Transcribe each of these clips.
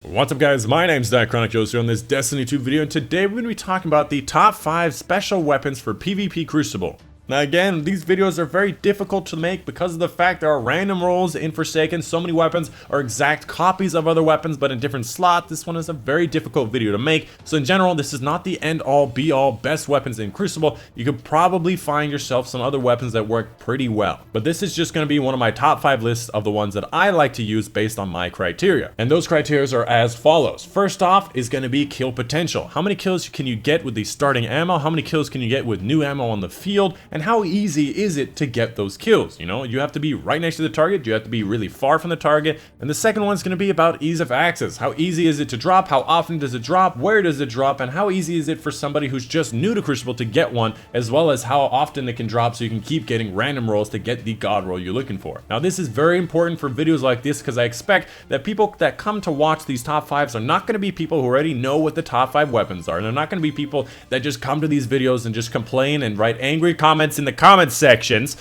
What's up guys, my name's Dychronic here on this Destiny 2 video, and today we're going to be talking about the top 5 special weapons for PvP Crucible. Now again, these videos are very difficult to make because of the fact there are random rolls in Forsaken. So many weapons are exact copies of other weapons but in different slots. This one is a very difficult video to make. So in general, this is not the end all be all best weapons in Crucible. You could probably find yourself some other weapons that work pretty well. But this is just going to be one of my top 5 lists of the ones that I like to use based on my criteria. And those criteria are as follows. First off is going to be kill potential. How many kills can you get with the starting ammo? How many kills can you get with new ammo on the field? And how easy is it to get those kills? You know, you have to be right next to the target, you have to be really far from the target. And the second one's going to be about ease of access. How easy is it to drop? How often does it drop? Where does it drop? And how easy is it for somebody who's just new to Crucible to get one, as well as how often it can drop so you can keep getting random rolls to get the god roll you're looking for. Now this is very important for videos like this because I expect that people that come to watch these top 5s are not going to be people who already know what the top 5 weapons are. And they're not going to be people that just come to these videos and just complain and write angry comments in the comment sections.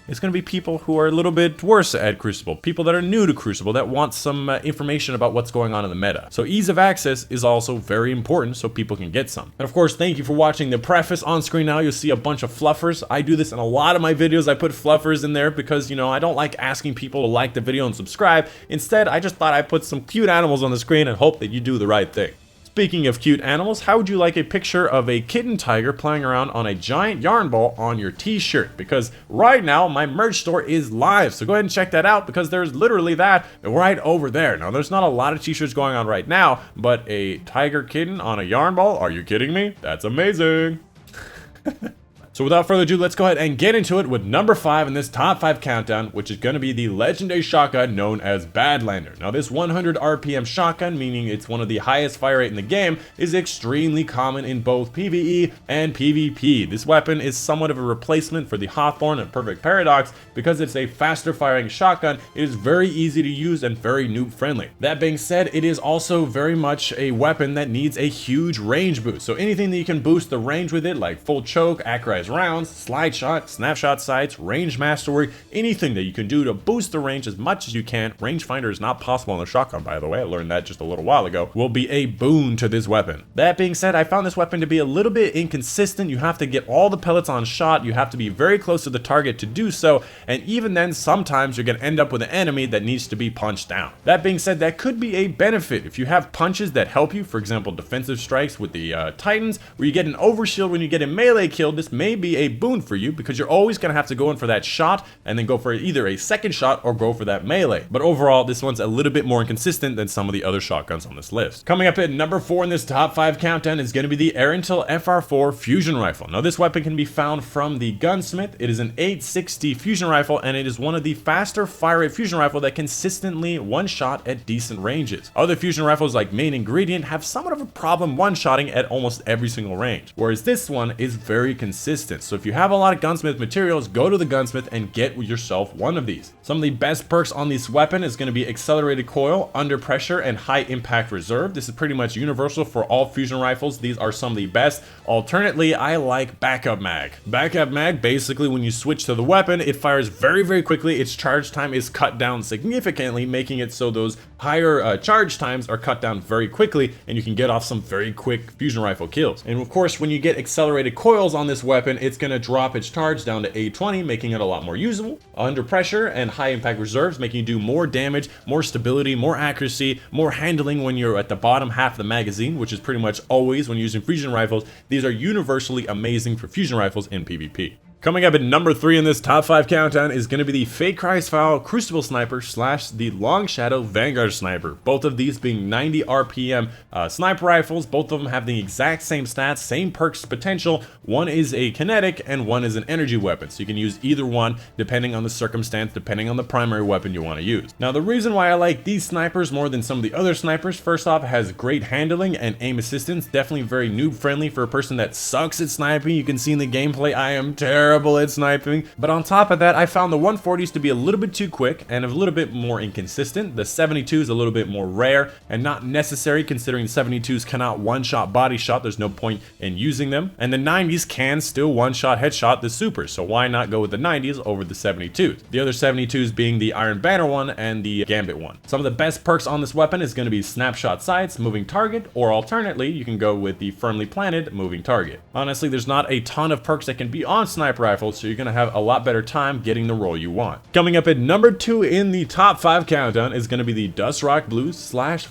It's going to be people who are a little bit worse at Crucible, people that are new to Crucible that want some information about what's going on in the meta. So ease of access is also very important so people can get some. And of course, thank you for watching the preface. On screen now, you'll see a bunch of fluffers. I do this in a lot of my videos. I put fluffers in there because, you know, I don't like asking people to like the video and subscribe. Instead, I just thought I'd put some cute animals on the screen and hope that you do the right thing. Speaking of cute animals, how would you like a picture of a kitten tiger playing around on a giant yarn ball on your t-shirt? Because right now my merch store is live, so go ahead and check that out because there's literally that right over there. Now there's not a lot of t-shirts going on right now, but a tiger kitten on a yarn ball? Are you kidding me? That's amazing. So without further ado, let's go ahead and get into it with number 5 in this top 5 countdown, which is going to be the legendary shotgun known as Badlander. Now this 100 RPM shotgun, meaning it's one of the highest fire rate in the game, is extremely common in both PvE and PvP. This weapon is somewhat of a replacement for the Hawthorne and Perfect Paradox because it's a faster firing shotgun. It is very easy to use and very noob friendly. That being said, it is also very much a weapon that needs a huge range boost. So anything that you can boost the range with it, like full choke, accurized rounds, slide shot, snapshot sights, range mastery, anything that you can do to boost the range as much as you can. Rangefinder is not possible on the shotgun, by the way. I learned that just a little while ago. Will be a boon to this weapon. That being said, I found this weapon to be a little bit inconsistent. You have to get all the pellets on shot. You have to be very close to the target to do so. And even then, sometimes you're going to end up with an enemy that needs to be punched down. That being said, that could be a benefit if you have punches that help you. For example, defensive strikes with the Titans, where you get an overshield when you get a melee kill. This may be a boon for you because you're always going to have to go in for that shot and then go for either a second shot or go for that melee. But overall, this one's a little bit more inconsistent than some of the other shotguns on this list. Coming up at number 4 in this top 5 countdown is going to be the Arentil FR4 Fusion Rifle. Now this weapon can be found from the Gunsmith. It is an 860 fusion rifle and it is one of the faster fire rate fusion rifle that consistently one shot at decent ranges. Other fusion rifles like Main Ingredient have somewhat of a problem one-shotting at almost every single range, whereas this one is very consistent. So if you have a lot of Gunsmith materials, go to the Gunsmith and get yourself one of these. Some of the best perks on this weapon is going to be accelerated coil, under pressure, and high impact reserve. This is pretty much universal for all fusion rifles. These are some of the best. Alternately, I like backup mag. Backup mag, basically when you switch to the weapon, it fires very, very quickly. Its charge time is cut down significantly, making it so those higher charge times are cut down very quickly and you can get off some very quick fusion rifle kills. And of course, when you get accelerated coils on this weapon, it's going to drop its charge down to 820, making it a lot more usable. Under pressure and high impact reserves, making you do more damage, more stability, more accuracy, more handling when you're at the bottom half of the magazine, which is pretty much always when using fusion rifles. These are universally amazing for fusion rifles in PvP. Coming up at number 3 in this top 5 countdown is going to be the Fate Cries Foul Crucible Sniper / the Long Shadow Vanguard Sniper. Both of these being 90 RPM sniper rifles. Both of them have the exact same stats, same perks potential. One is a kinetic and one is an energy weapon. So you can use either one depending on the circumstance, depending on the primary weapon you want to use. Now the reason why I like these snipers more than some of the other snipers, first off, it has great handling and aim assistance. Definitely very noob friendly for a person that sucks at sniping. You can see in the gameplay I am terrible terrible at sniping. But on top of that, I found the 140s to be a little bit too quick and a little bit more inconsistent. The 72s a little bit more rare and not necessary, considering the 72s cannot one-shot body shot. There's no point in using them. And the 90s can still one-shot headshot the supers, so why not go with the 90s over the 72s? The other 72s being the Iron Banner one and the Gambit one. Some of the best perks on this weapon is going to be snapshot sights, moving target, or alternately, you can go with the firmly planted moving target. Honestly, there's not a ton of perks that can be on sniper rifles, so you're going to have a lot better time getting the roll you want. Coming up at number 2 in the top 5 countdown is going to be the Dychronic Blues slash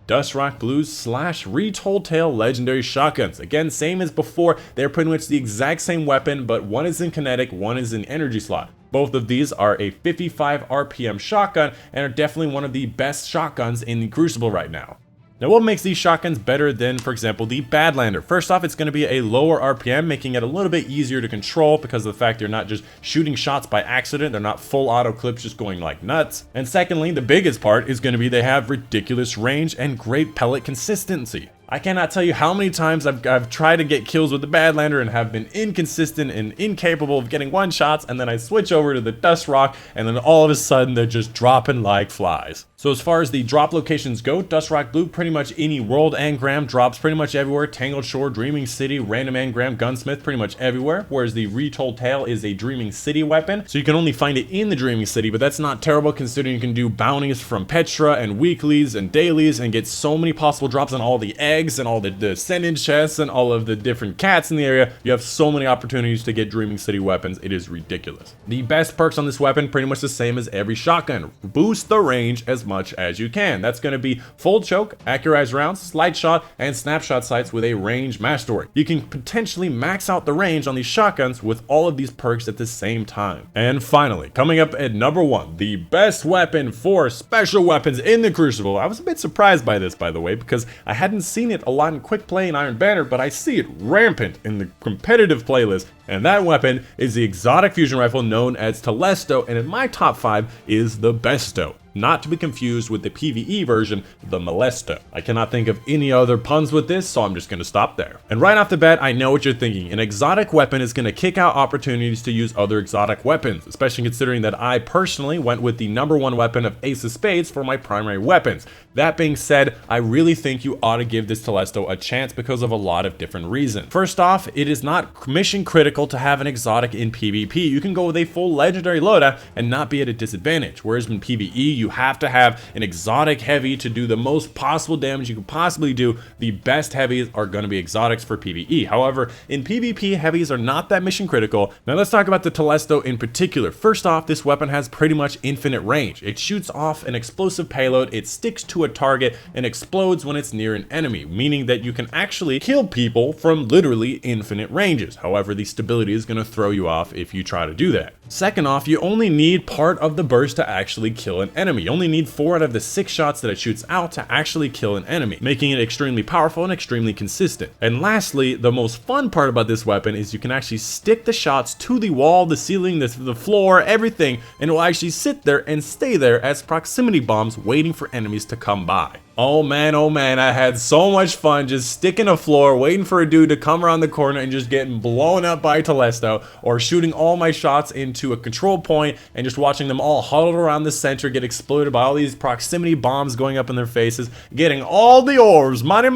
Dychronic Blues slash Retold Tale Legendary Shotguns. Again, same as before, they're pretty much the exact same weapon, but one is in kinetic, one is in energy slot. Both of these are a 55 RPM shotgun and are definitely one of the best shotguns in the Crucible right now. Now, what makes these shotguns better than, for example, the Badlander? First off, it's going to be a lower RPM, making it a little bit easier to control because of the fact you're not just shooting shots by accident. They're not full auto clips just going like nuts. And secondly, the biggest part is going to be they have ridiculous range and great pellet consistency. I cannot tell you how many times I've tried to get kills with the Badlander and have been inconsistent and incapable of getting one shots, and then I switch over to the Dychronic and then all of a sudden they're just dropping like flies. So as far as the drop locations go, Dychronic Blue, pretty much any world engram drops pretty much everywhere. Tangled Shore, Dreaming City, Random Engram, Gunsmith, pretty much everywhere. Whereas the Retold Tale is a Dreaming City weapon, so you can only find it in the Dreaming City, but that's not terrible considering you can do bounties from Petra and weeklies and dailies and get so many possible drops on all the eggs and all the send-in chests and all of the different cats in the area. You have so many opportunities to get Dreaming City weapons. It is ridiculous. The best perks on this weapon, pretty much the same as every shotgun. Boost the range as much as you can. That's going to be full choke, accurized rounds, slide shot, and snapshot sights with a range mastery. You can potentially max out the range on these shotguns with all of these perks at the same time. And finally, coming up at number 1, the best weapon for special weapons in the Crucible. I was a bit surprised by this, by the way, because I hadn't seen it a lot in quick play in Iron Banner, but I see it rampant in the competitive playlist. And that weapon is the exotic fusion rifle known as Telesto, and in my top 5 is the Besto. Not to be confused with the PvE version, the Molesto. I cannot think of any other puns with this, so I'm just going to stop there. And right off the bat, I know what you're thinking. An exotic weapon is going to kick out opportunities to use other exotic weapons, especially considering that I personally went with the number 1 weapon of Ace of Spades for my primary weapons. That being said, I really think you ought to give this Telesto a chance because of a lot of different reasons. First off, it is not mission critical to have an exotic in PvP. You can go with a full legendary loadout and not be at a disadvantage, whereas in PvE, you have to have an exotic heavy to do the most possible damage you can possibly do. The best heavies are going to be exotics for PvE. However, in PvP, heavies are not that mission critical. Now let's talk about the Telesto in particular. First off, this weapon has pretty much infinite range. It shoots off an explosive payload, it sticks to a target, and explodes when it's near an enemy, meaning that you can actually kill people from literally infinite ranges. However, the stability is going to throw you off if you try to do that. Second off, you only need part of the burst to actually kill an enemy. You only need 4 out of the 6 shots that it shoots out to actually kill an enemy, making it extremely powerful and extremely consistent. And lastly, the most fun part about this weapon is you can actually stick the shots to the wall, the ceiling, the floor, everything, and it will actually sit there and stay there as proximity bombs waiting for enemies to come by. Oh man, I had so much fun just sticking a floor, waiting for a dude to come around the corner and just getting blown up by Telesto, or shooting all my shots into a control point and just watching them all huddled around the center get exploded by all these proximity bombs going up in their faces, getting all the orbs, money,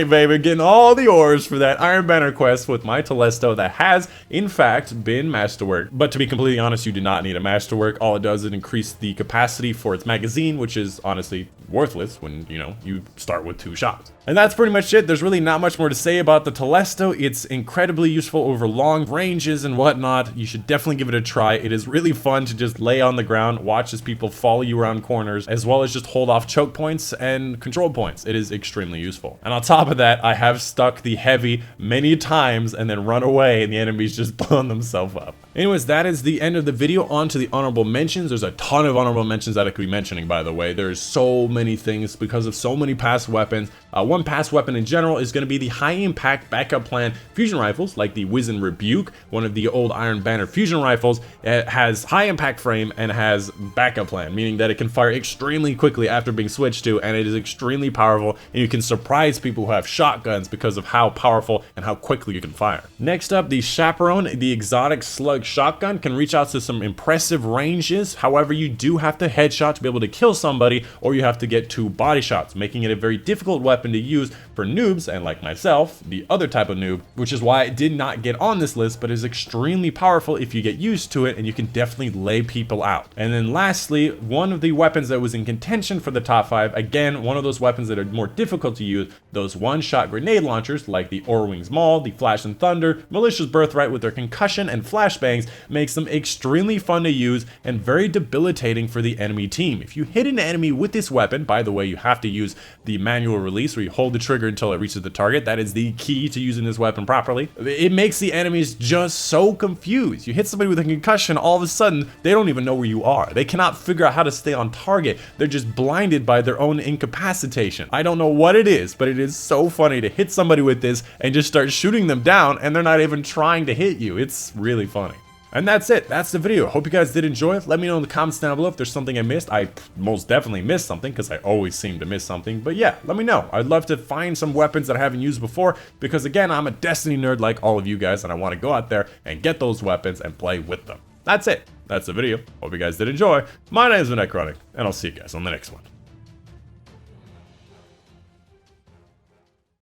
baby, getting all the orbs for that Iron Banner quest with my Telesto that has, in fact, been masterwork. But to be completely honest, you do not need a masterwork. All it does is increase the capacity for its magazine, which is honestly worthless when, you start with 2 shots. And that's pretty much it. There's really not much more to say about the Telesto. It's incredibly useful over long ranges and whatnot. You should definitely give it a try. It is really fun to just lay on the ground, watch as people follow you around corners, as well as just hold off choke points and control points. It is extremely useful. And on top of that, I have stuck the heavy many times and then run away and the enemies just blown themselves up. Anyways, that is the end of the video. On to the honorable mentions. There's a ton of honorable mentions that I could be mentioning, by the way. There's so many many things, because of so many past weapons. One past weapon in general is going to be the high impact backup plan fusion rifles, like the Wiz and Rebuke, one of the old Iron Banner fusion rifles. It has high impact frame and has backup plan, meaning that it can fire extremely quickly after being switched to, and it is extremely powerful, and you can surprise people who have shotguns because of how powerful and how quickly you can fire. Next up, the Chaperone, the exotic slug shotgun, can reach out to some impressive ranges. However, you do have to headshot to be able to kill somebody, or you have to get 2 body shots, making it a very difficult weapon to use for noobs, and like myself, the other type of noob, which is why it did not get on this list, but is extremely powerful if you get used to it, and you can definitely lay people out. And then lastly, one of the weapons that was in contention for the top 5, again, one of those weapons that are more difficult to use, those one-shot grenade launchers like the Orwing's Maul, the Flash and Thunder, Malicious Birthright with their concussion and flashbangs, makes them extremely fun to use and very debilitating for the enemy team. If you hit an enemy with this weapon, by the way, you have to use the manual release where you hold the trigger until it reaches the target. That is the key to using this weapon properly. It makes the enemies just so confused. You hit somebody with a concussion, all of a sudden, they don't even know where you are. They cannot figure out how to stay on target. They're just blinded by their own incapacitation. I don't know what it is, but it is so funny to hit somebody with this and just start shooting them down, and they're not even trying to hit you. It's really funny. And that's it. That's the video. Hope you guys did enjoy it. Let me know in the comments down below if there's something I missed. I most definitely missed something, because I always seem to miss something. But yeah, let me know. I'd love to find some weapons that I haven't used before, because again, I'm a Destiny nerd like all of you guys, and I want to go out there and get those weapons and play with them. That's it. That's the video. Hope you guys did enjoy. My name is Dychronic, and I'll see you guys on the next one.